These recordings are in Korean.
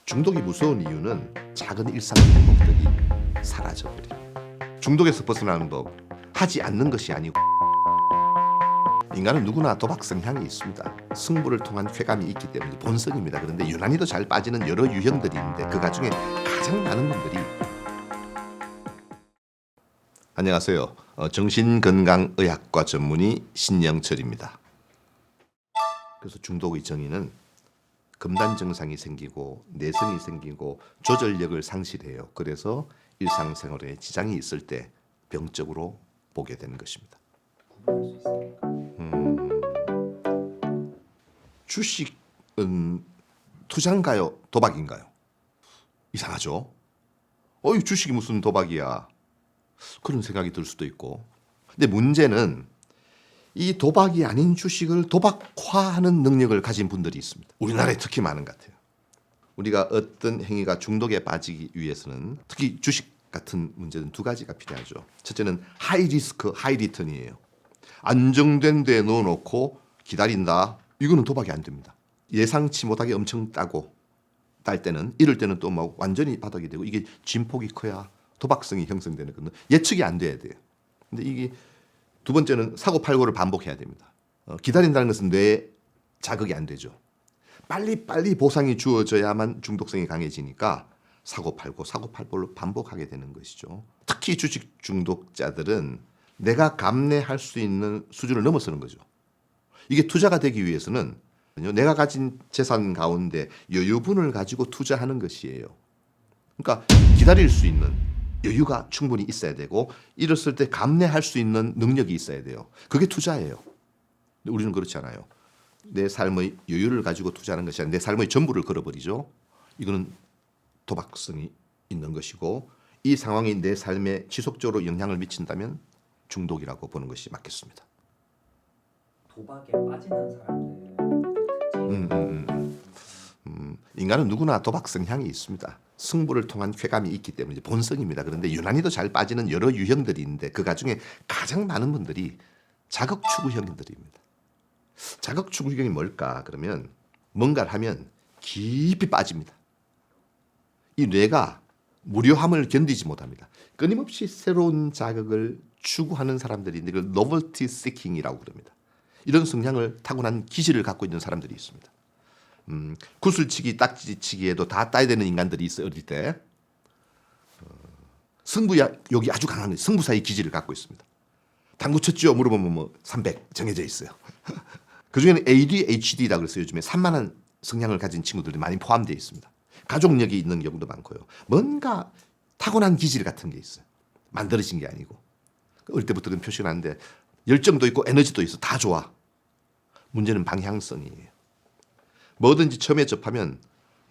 중독이 무서운 이유는 작은 일상 행복들이 사라져버려. 중독에서 벗어나는 법, 하지 않는 것이 아니고 인간은 누구나 도박 성향이 있습니다. 승부를 통한 쾌감이 있기 때문에 본성입니다. 그런데 유난히도 잘 빠지는 여러 유형들이 있는데 그 중에 가장 많은 분들이 안녕하세요. 정신건강의학과 전문의 신영철입니다. 그래서 중독의 정의는 금단 증상이 생기고 내성이 생기고 조절력을 상실해요. 그래서 일상생활에 지장이 있을 때 병적으로 보게 되는 것입니다. 구분할 수 있습니까? 주식은 투자인가요? 도박인가요? 이상하죠? 이 주식이 무슨 도박이야? 그런 생각이 들 수도 있고. 근데 문제는 이 도박이 아닌 주식을 도박화하는 능력을 가진 분들이 있습니다. 우리나라에 특히 많은 것 같아요. 우리가 어떤 행위가 중독에 빠지기 위해서는 특히 주식 같은 문제는 두 가지가 필요하죠. 첫째는 하이 리스크, 하이 리턴이에요. 안정된 데에 넣어놓고 기다린다. 이거는 도박이 안 됩니다. 예상치 못하게 엄청 따고 딸 때는 이럴 때는 또 막 완전히 바닥이 되고 이게 진폭이 커야 도박성이 형성되는 건데 예측이 안 돼야 돼요. 근데 이게 두 번째는 사고 팔고를 반복해야 됩니다. 기다린다는 것은 뇌에 자극이 안 되죠. 빨리 보상이 주어져야만 중독성이 강해지니까 사고 팔고를 반복하게 되는 것이죠. 특히 주식 중독자들은 내가 감내할 수 있는 수준을 넘어서는 거죠. 이게 투자가 되기 위해서는 내가 가진 재산 가운데 여유분을 가지고 투자하는 것이에요. 그러니까 기다릴 수 있는 여유가 충분히 있어야 되고 이랬을 때 감내할 수 있는 능력이 있어야 돼요. 그게 투자예요. 근데 우리는 그렇지 않아요. 내 삶의 여유를 가지고 투자하는 것이 아니라 내 삶의 전부를 걸어버리죠. 이거는 도박성이 있는 것이고 이 상황이 내 삶에 지속적으로 영향을 미친다면 중독이라고 보는 것이 맞겠습니다. 도박에 빠지는 사람들의 특징이 인간은 누구나 도박 성향이 있습니다. 승부를 통한 쾌감이 있기 때문에 본성입니다. 그런데 유난히도 잘 빠지는 여러 유형들이 있는데 그 중에 가장 많은 분들이 자극 추구형들입니다. 자극 추구형이 뭘까? 그러면 뭔가를 하면 깊이 빠집니다. 이 뇌가 무료함을 견디지 못합니다. 끊임없이 새로운 자극을 추구하는 사람들이 이걸 novelty seeking이라고 그럽니다. 이런 성향을 타고난 기질을 갖고 있는 사람들이 있습니다. 구슬치기, 딱지치기에도 다 따야 되는 인간들이 있어요. 어릴 때. 승부욕이 아주 강한 승부사의 기질을 갖고 있습니다. 당구 쳤죠? 물어보면 300 정해져 있어요. 그중에는 ADHD라고 해서 요즘에 산만한 성향을 가진 친구들이 많이 포함되어 있습니다. 가족력이 있는 경우도 많고요. 뭔가 타고난 기질 같은 게 있어요. 만들어진 게 아니고. 어릴 때부터 그런 표시가 나는데 열정도 있고 에너지도 있어. 다 좋아. 문제는 방향성이에요. 뭐든지 처음에 접하면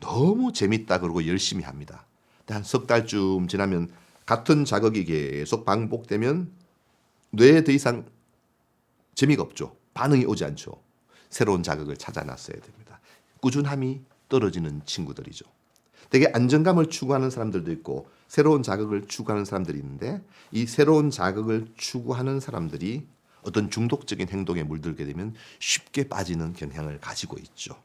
너무 재밌다 그러고 열심히 합니다. 한 석 달쯤 지나면 같은 자극이 계속 반복되면 뇌에 더 이상 재미가 없죠. 반응이 오지 않죠. 새로운 자극을 찾아 나서야 됩니다. 꾸준함이 떨어지는 친구들이죠. 되게 안정감을 추구하는 사람들도 있고 새로운 자극을 추구하는 사람들이 있는데 이 새로운 자극을 추구하는 사람들이 어떤 중독적인 행동에 물들게 되면 쉽게 빠지는 경향을 가지고 있죠.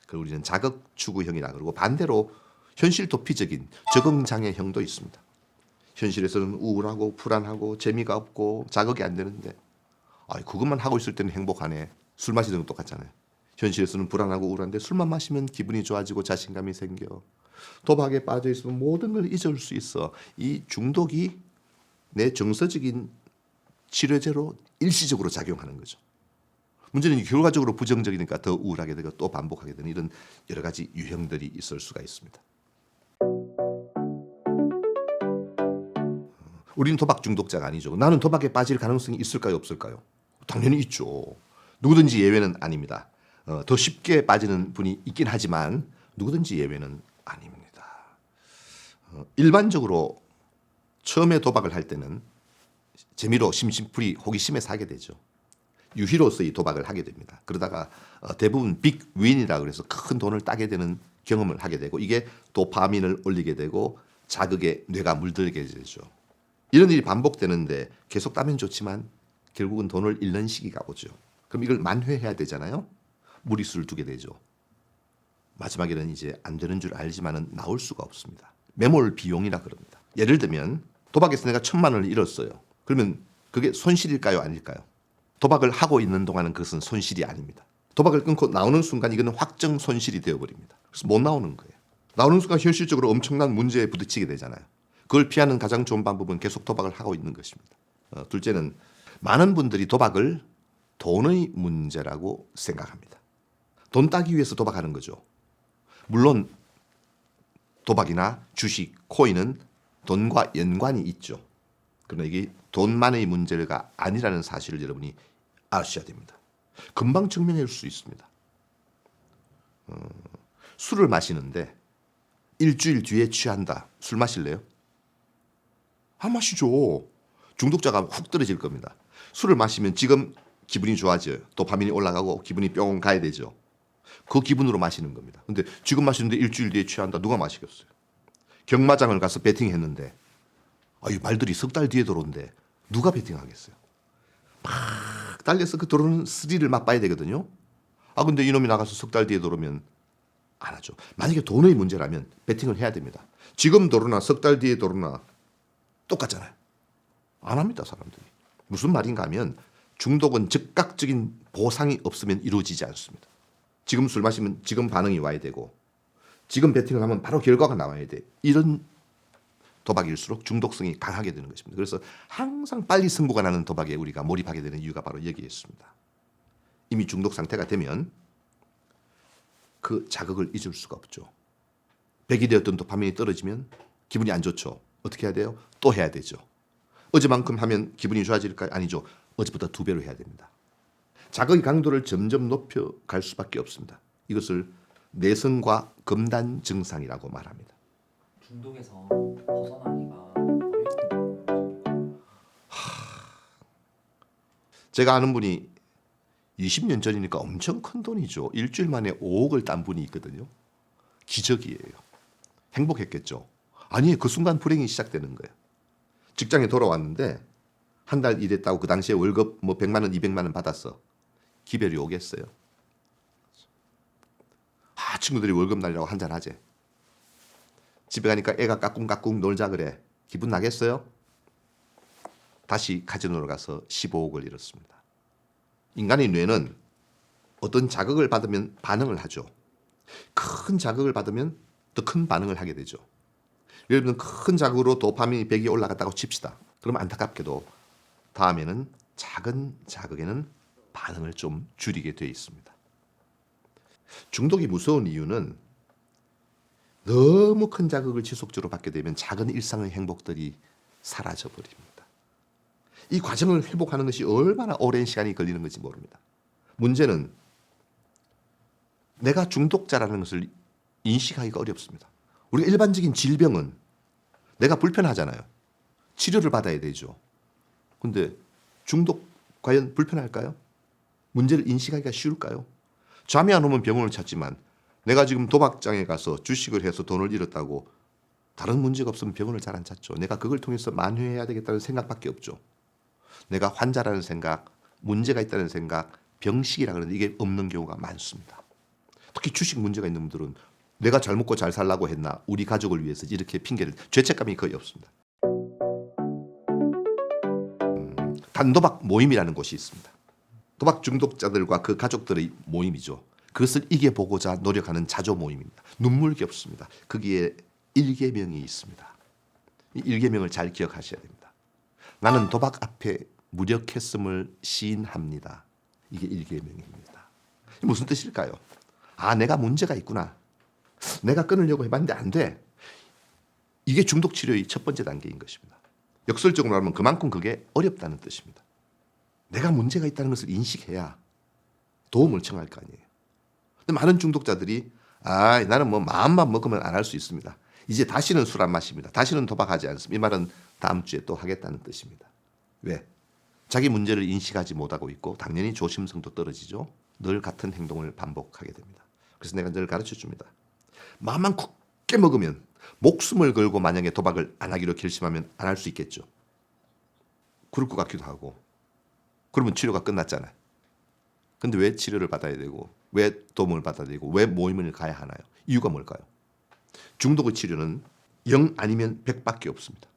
그리고 우리는 자극 추구형이라 그러고 반대로 현실 도피적인 적응장애형도 있습니다. 현실에서는 우울하고 불안하고 재미가 없고 자극이 안 되는데 그것만 하고 있을 때는 행복하네. 술 마시는 건 똑같잖아요. 현실에서는 불안하고 우울한데 술만 마시면 기분이 좋아지고 자신감이 생겨. 도박에 빠져 있으면 모든 걸 잊을 수 있어. 이 중독이 내 정서적인 치료제로 일시적으로 작용하는 거죠. 문제는 결과적으로 부정적이니까 더 우울하게 되고 또 반복하게 되는 이런 여러 가지 유형들이 있을 수가 있습니다. 우리는 도박 중독자가 아니죠. 나는 도박에 빠질 가능성이 있을까요? 없을까요? 당연히 있죠. 누구든지 예외는 아닙니다. 더 쉽게 빠지는 분이 있긴 하지만 누구든지 예외는 아닙니다. 일반적으로 처음에 도박을 할 때는 재미로 심심풀이 호기심에서 하게 되죠. 유희로서 이 도박을 하게 됩니다. 그러다가 대부분 빅 윈이라고 해서 큰 돈을 따게 되는 경험을 하게 되고 이게 도파민을 올리게 되고 자극에 뇌가 물들게 되죠. 이런 일이 반복되는데 계속 따면 좋지만 결국은 돈을 잃는 시기가 오죠. 그럼 이걸 만회해야 되잖아요. 무리수를 두게 되죠. 마지막에는 이제 안 되는 줄 알지만은 나올 수가 없습니다. 매몰 비용이라 그럽니다. 예를 들면 도박에서 내가 1,000만 원을 잃었어요. 그러면 그게 손실일까요, 아닐까요? 도박을 하고 있는 동안은 그것은 손실이 아닙니다. 도박을 끊고 나오는 순간 이거는 확정 손실이 되어버립니다. 그래서 못 나오는 거예요. 나오는 순간 현실적으로 엄청난 문제에 부딪히게 되잖아요. 그걸 피하는 가장 좋은 방법은 계속 도박을 하고 있는 것입니다. 둘째는 많은 분들이 도박을 돈의 문제라고 생각합니다. 돈 따기 위해서 도박하는 거죠. 물론 도박이나 주식, 코인은 돈과 연관이 있죠. 그러나 이게 돈만의 문제가 아니라는 사실을 여러분이 아셔야 됩니다. 금방 증명할 수 있습니다. 술을 마시는데 일주일 뒤에 취한다. 술 마실래요? 안 마시죠. 중독자가 훅 떨어질 겁니다. 술을 마시면 지금 기분이 좋아져요. 도파민이 올라가고 기분이 뿅 가야 되죠. 그 기분으로 마시는 겁니다. 근데 지금 마시는데 일주일 뒤에 취한다. 누가 마시겠어요? 경마장을 가서 베팅했는데 이 말들이 석 달 뒤에 들어온대. 누가 베팅하겠어요? 막 달려서 그 들어오는 스릴을 맛봐야 되거든요. 근데 이놈이 나가서 석 달 뒤에 들어오면 안 하죠. 만약에 돈의 문제라면 베팅을 해야 됩니다. 지금 들어오나 석 달 뒤에 들어오나 똑같잖아요. 안 합니다, 사람들이. 무슨 말인가 하면 중독은 즉각적인 보상이 없으면 이루어지지 않습니다. 지금 술 마시면 지금 반응이 와야 되고 지금 베팅을 하면 바로 결과가 나와야 돼. 이런 도박일수록 중독성이 강하게 되는 것입니다. 그래서 항상 빨리 승부가 나는 도박에 우리가 몰입하게 되는 이유가 바로 여기에 있습니다. 이미 중독 상태가 되면 그 자극을 잊을 수가 없죠. 100이 되었던 도파민이 떨어지면 기분이 안 좋죠. 어떻게 해야 돼요? 또 해야 되죠. 어제만큼 하면 기분이 좋아질까요? 아니죠. 어제보다 2배로 해야 됩니다. 자극의 강도를 점점 높여갈 수밖에 없습니다. 이것을 내성과 금단 증상이라고 말합니다. 중독에서 벗어나기가 어려운 건가요? 제가 아는 분이 20년 전이니까 엄청 큰 돈이죠. 일주일 만에 5억을 딴 분이 있거든요. 기적이에요. 행복했겠죠. 아니, 그 순간 불행이 시작되는 거예요. 직장에 돌아왔는데 한 달 일했다고 그 당시에 월급 100만 원, 200만 원 받았어. 기별이 오겠어요. 친구들이 월급 날리라고 한잔 하재. 집에 가니까 애가 까꿍까꿍 놀자 그래. 기분 나겠어요? 다시 카지노로 가서 15억을 잃었습니다. 인간의 뇌는 어떤 자극을 받으면 반응을 하죠. 큰 자극을 받으면 더 큰 반응을 하게 되죠. 예를 들면 큰 자극으로 도파민이 100이 올라갔다고 칩시다. 그러면 안타깝게도 다음에는 작은 자극에는 반응을 좀 줄이게 되어 있습니다. 중독이 무서운 이유는 너무 큰 자극을 지속적으로 받게 되면 작은 일상의 행복들이 사라져 버립니다. 이 과정을 회복하는 것이 얼마나 오랜 시간이 걸리는 건지 모릅니다. 문제는 내가 중독자라는 것을 인식하기가 어렵습니다. 우리가 일반적인 질병은 내가 불편하잖아요. 치료를 받아야 되죠. 근데 중독 과연 불편할까요? 문제를 인식하기가 쉬울까요? 잠이 안 오면 병원을 찾지만 내가 지금 도박장에 가서 주식을 해서 돈을 잃었다고 다른 문제가 없으면 병원을 잘 안 찾죠. 내가 그걸 통해서 만회해야 되겠다는 생각밖에 없죠. 내가 환자라는 생각, 문제가 있다는 생각, 병식이라 그러는데 이게 없는 경우가 많습니다. 특히 주식 문제가 있는 분들은 내가 잘 먹고 잘 살라고 했나, 우리 가족을 위해서 이렇게 핑계를, 죄책감이 거의 없습니다. 단도박 모임이라는 곳이 있습니다. 도박 중독자들과 그 가족들의 모임이죠. 그것을 이겨보고자 노력하는 자조 모임입니다. 눈물겹습니다. 거기에 일계명이 있습니다. 이 일계명을 잘 기억하셔야 됩니다. 나는 도박 앞에 무력했음을 시인합니다. 이게 일계명입니다. 무슨 뜻일까요? 내가 문제가 있구나. 내가 끊으려고 해봤는데 안 돼. 이게 중독 치료의 첫 번째 단계인 것입니다. 역설적으로 말하면 그만큼 그게 어렵다는 뜻입니다. 내가 문제가 있다는 것을 인식해야 도움을 청할 거 아니에요. 근데 많은 중독자들이 나는 마음만 먹으면 안 할 수 있습니다. 이제 다시는 술 안 마십니다. 다시는 도박하지 않습니다. 이 말은 다음 주에 또 하겠다는 뜻입니다. 왜? 자기 문제를 인식하지 못하고 있고 당연히 조심성도 떨어지죠. 늘 같은 행동을 반복하게 됩니다. 그래서 내가 늘 가르쳐 줍니다. 마음만 굳게 먹으면 목숨을 걸고 만약에 도박을 안 하기로 결심하면 안 할 수 있겠죠. 그럴 것 같기도 하고. 그러면 치료가 끝났잖아요. 근데 왜 치료를 받아야 되고 왜 도움을 받아야 되고 왜 모임을 가야 하나요? 이유가 뭘까요? 중독의 치료는 0 아니면 100밖에 없습니다.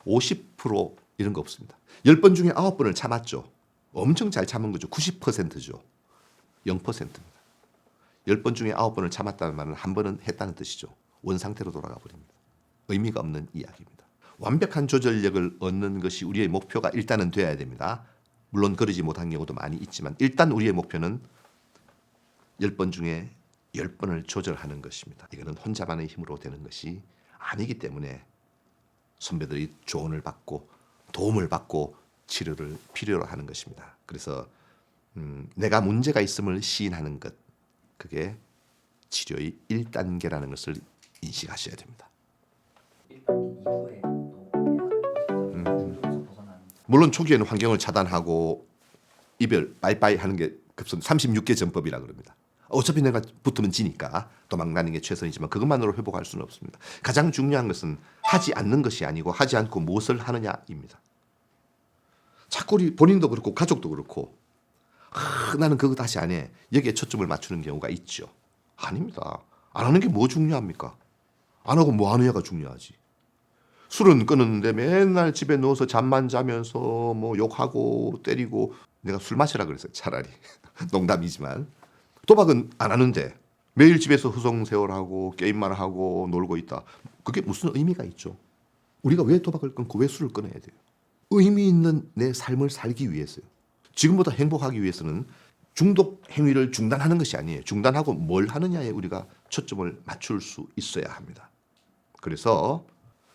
50% 이런 거 없습니다. 10번 중에 9번을 참았죠. 엄청 잘 참은 거죠. 90%죠. 0%입니다. 10번 중에 9번을 참았다는 말은 한 번은 했다는 뜻이죠. 원상태로 돌아가 버립니다. 의미가 없는 이야기입니다. 완벽한 조절력을 얻는 것이 우리의 목표가 일단은 돼야 됩니다. 물론 그러지 못한 경우도 많이 있지만 일단 우리의 목표는 10번 중에 10번을 조절하는 것입니다. 이거는 혼자만의 힘으로 되는 것이 아니기 때문에 선배들이 조언을 받고 도움을 받고 치료를 필요로 하는 것입니다. 그래서 내가 문제가 있음을 시인하는 것, 그게 치료의 1단계라는 것을 인식하셔야 됩니다. 1단계 이후에 또 해야 할 것이 중독에서 벗어나는 물론 초기에는 환경을 차단하고 이별, 빠이빠이 하는 게 급선 36개 전법이라 그럽니다. 어차피 내가 붙으면 지니까 도망가는 게 최선이지만 그것만으로 회복할 수는 없습니다. 가장 중요한 것은 하지 않는 것이 아니고 하지 않고 무엇을 하느냐입니다. 자꾸 우리 본인도 그렇고 가족도 그렇고 나는 그거 다시 안 해. 여기에 초점을 맞추는 경우가 있죠. 아닙니다. 안 하는 게 뭐 중요합니까? 안 하고 뭐 하느냐가 중요하지. 술은 끊었는데 맨날 집에 누워서 잠만 자면서 뭐 욕하고 때리고 내가 술 마시라 그랬어요. 차라리. 농담이지만. 도박은 안 하는데 매일 집에서 후성세월하고 게임만 하고 놀고 있다. 그게 무슨 의미가 있죠? 우리가 왜 도박을 끊고 왜 술을 끊어야 돼요? 의미 있는 내 삶을 살기 위해서요. 지금보다 행복하기 위해서는 중독 행위를 중단하는 것이 아니에요. 중단하고 뭘 하느냐에 우리가 초점을 맞출 수 있어야 합니다. 그래서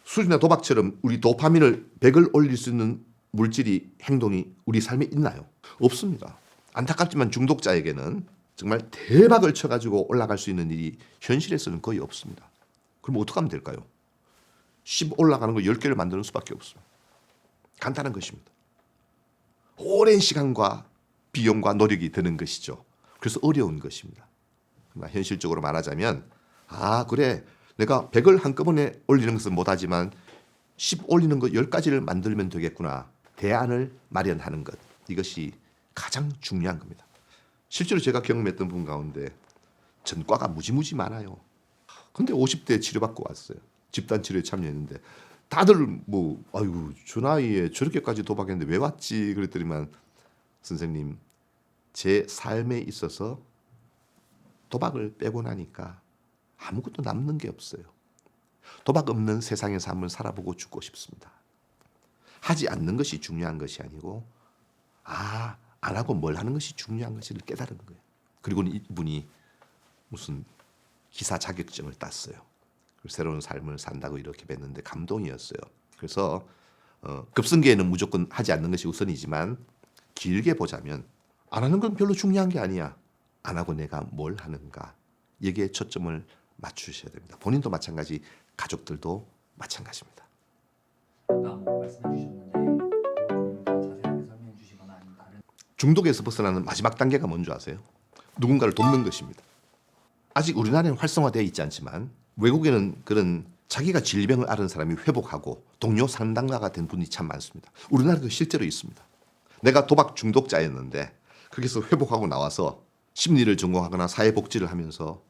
술이나 도박처럼 우리 도파민을 100을 올릴 수 있는 물질이 행동이 우리 삶에 있나요? 없습니다. 안타깝지만 중독자에게는 정말 대박을 쳐가지고 올라갈 수 있는 일이 현실에서는 거의 없습니다. 그럼 어떻게 하면 될까요? 10 올라가는 거 10개를 만드는 수밖에 없습니다. 간단한 것입니다. 오랜 시간과 비용과 노력이 드는 것이죠. 그래서 어려운 것입니다. 그러나 현실적으로 말하자면 그래 내가 100을 한꺼번에 올리는 것은 못하지만 10 올리는 거 10가지를 만들면 되겠구나. 대안을 마련하는 것. 이것이 가장 중요한 겁니다. 실제로 제가 경험했던 분 가운데 전과가 무지무지 많아요. 근데 50대 치료받고 왔어요. 집단 치료에 참여했는데 다들 뭐 아이고 저 나이에 저렇게까지 도박했는데 왜 왔지 그랬더니만 선생님 제 삶에 있어서 도박을 빼고 나니까 아무것도 남는 게 없어요. 도박 없는 세상에서 한번 살아보고 죽고 싶습니다. 하지 않는 것이 중요한 것이 아니고 안 하고 뭘 하는 것이 중요한 것을 깨달은 거예요. 그리고 이분이 무슨 기사 자격증을 땄어요. 새로운 삶을 산다고 이렇게 뵀는데 감동이었어요. 그래서 급성기에는 무조건 하지 않는 것이 우선이지만 길게 보자면 안 하는 건 별로 중요한 게 아니야. 안 하고 내가 뭘 하는가 여기에 초점을 맞추셔야 됩니다. 본인도 마찬가지, 가족들도 마찬가지입니다. 아까 뭐 말씀해 주셨는데 좀 더 자세하게 설명해 주시거나 아니면 다른 중독에서 벗어나는 마지막 단계가 뭔지 아세요? 누군가를 돕는 것입니다. 아직 우리나라에는 활성화되어 있지 않지만 외국에는 그런 자기가 질병을 앓은 사람이 회복하고 동료 상담가가 된 분이 참 많습니다. 우리나라도 실제로 있습니다. 내가 도박 중독자였는데 거기서 회복하고 나와서 심리를 전공하거나 사회복지를 하면서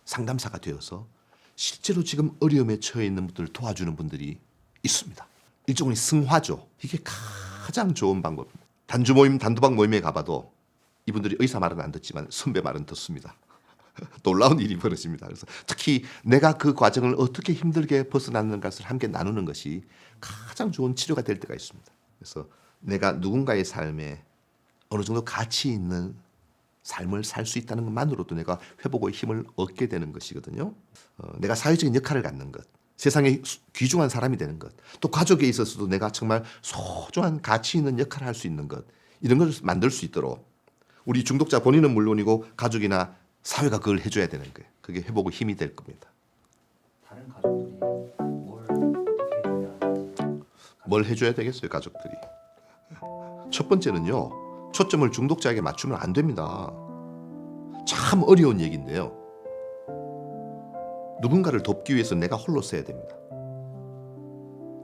상담사가 되어서 실제로 지금 어려움에 처해 있는 분들을 도와주는 분들이 있습니다. 일종의 승화죠. 이게 가장 좋은 방법입니다. 단주 모임, 단도박 모임에 가봐도 이분들이 의사 말은 안 듣지만 선배 말은 듣습니다. 놀라운 일이 벌어집니다. 그래서 특히 내가 그 과정을 어떻게 힘들게 벗어나는 것을 함께 나누는 것이 가장 좋은 치료가 될 때가 있습니다. 그래서 내가 누군가의 삶에 어느 정도 가치 있는 삶을 살 수 있다는 것만으로도 내가 회복의 힘을 얻게 되는 것이거든요. 내가 사회적인 역할을 갖는 것, 세상에 귀중한 사람이 되는 것, 또 가족에 있어서도 내가 정말 소중한 가치 있는 역할을 할 수 있는 것, 이런 것을 만들 수 있도록 우리 중독자 본인은 물론이고 가족이나 사회가 그걸 해줘야 되는 거예요. 그게 회복의 힘이 될 겁니다. 다른 가족들이 뭘 어떻게 해야 하는지 뭘 해줘야 되겠어요, 가족들이? 첫 번째는요, 초점을 중독자에게 맞추면 안 됩니다. 참 어려운 얘기인데요. 누군가를 돕기 위해서 내가 홀로 써야 됩니다.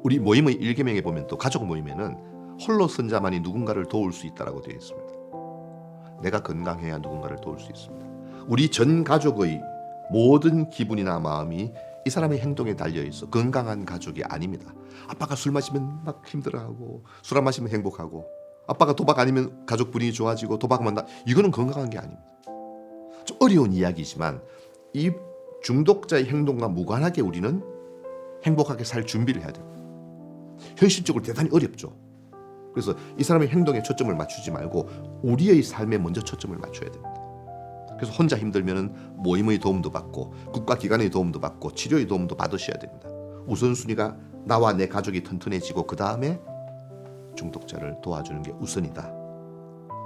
우리 모임의 일계명에 보면 또 가족 모임에는 홀로 선 자만이 누군가를 도울 수 있다라고 되어 있습니다. 내가 건강해야 누군가를 도울 수 있습니다. 우리 전 가족의 모든 기분이나 마음이 이 사람의 행동에 달려 있어. 건강한 가족이 아닙니다. 아빠가 술 마시면 막 힘들어하고 술 안 마시면 행복하고 아빠가 도박 아니면 가족 분위기 좋아지고 도박만 이거는 건강한 게 아닙니다. 좀 어려운 이야기지만 이 중독자의 행동과 무관하게 우리는 행복하게 살 준비를 해야 됩니다. 현실적으로 대단히 어렵죠. 그래서 이 사람의 행동에 초점을 맞추지 말고 우리의 삶에 먼저 초점을 맞춰야 됩니다. 그래서 혼자 힘들면은 모임의 도움도 받고 국가기관의 도움도 받고 치료의 도움도 받으셔야 됩니다. 우선순위가 나와 내 가족이 튼튼해지고 그 다음에 중독자를 도와주는 게 우선이다.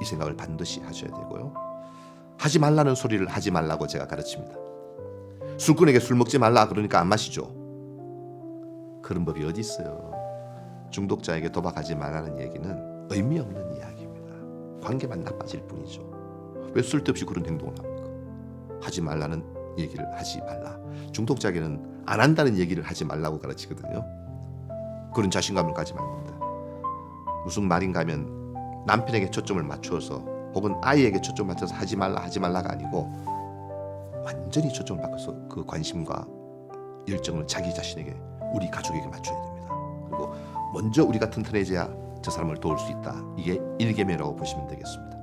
이 생각을 반드시 하셔야 되고요. 하지 말라는 소리를 하지 말라고 제가 가르칩니다. 술꾼에게 술 먹지 말라 그러니까 안 마시죠. 그런 법이 어디 있어요. 중독자에게 도박하지 말라는 얘기는 의미 없는 이야기입니다. 관계만 나빠질 뿐이죠. 왜 쓸데없이 그런 행동을 합니까? 하지 말라는 얘기를 하지 말라. 중독자에게는 안 한다는 얘기를 하지 말라고 가르치거든요. 그런 자신감을 가지면 안 됩니다. 무슨 말인가 하면 남편에게 초점을 맞춰서 혹은 아이에게 초점을 맞춰서 하지 말라가 아니고 완전히 초점을 바꿔서 그 관심과 열정을 자기 자신에게 우리 가족에게 맞춰야 됩니다. 그리고 먼저 우리가 튼튼해져야 저 사람을 도울 수 있다. 이게 1계명이라고 보시면 되겠습니다.